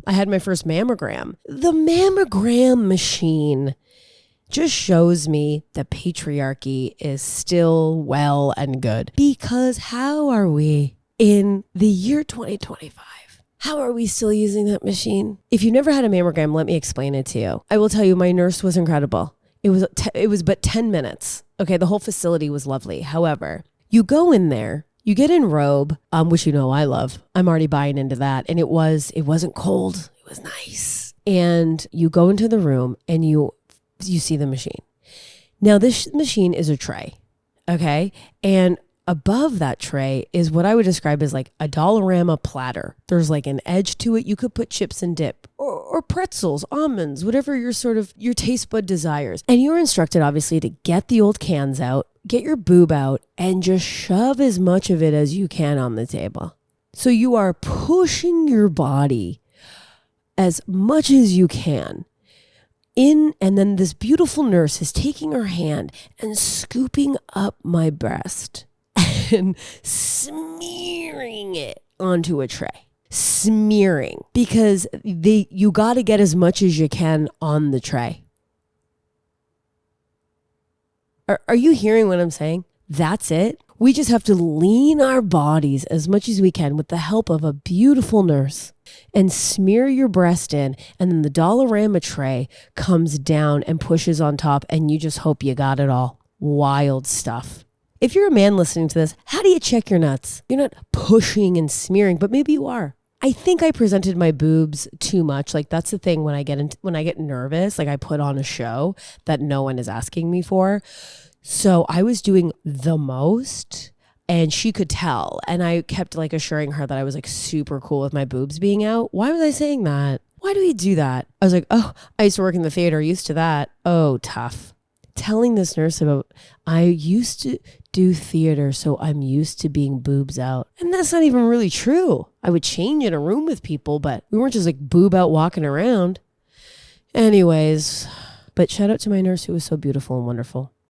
I had my first mammogram. The mammogram machine just shows me that patriarchy is still well and good. Because how are we in the year 2025? How are we still using that machine? If you never had a mammogram, let me explain it to you. I will tell you, my nurse was incredible. It was but 10 minutes. Okay, the whole facility was lovely. However, you go in there, you get in robe, which you know I love. I'm already buying into that. And it wasn't cold. It was nice. And you go into the room and you see the machine. Now this machine is a tray. Okay. And above that tray is what I would describe as like a Dollarama platter. There's like an edge to it. You could put chips and dip or pretzels, almonds, whatever your taste bud desires. And you're instructed obviously to get the old cans out, get your boob out, and just shove as much of it as you can on the table. So you are pushing your body as much as you can in, and then this beautiful nurse is taking her hand and scooping up my breast and smearing it onto a tray. Smearing, because you got to get as much as you can on the tray. Are you hearing what I'm saying? That's it. We just have to lean our bodies as much as we can with the help of a beautiful nurse and smear your breast in, and then the Dollarama tray comes down and pushes on top, and you just hope you got it all. Wild stuff. If you're a man listening to this, how do you check your nuts? You're not pushing and smearing, but maybe you are. I think I presented my boobs too much. Like that's the thing when I get nervous, like I put on a show that no one is asking me for. So I was doing the most, and she could tell. And I kept like assuring her that I was like super cool with my boobs being out. Why was I saying that? Why do we do that? I was like, oh, I used to work in the theater, used to that. Oh, tough. Telling this nurse about, I used to do theater, so I'm used to being boobs out. And that's not even really true. I would change in a room with people, but we weren't just like boob out walking around. Anyways, but shout out to my nurse who was so beautiful and wonderful.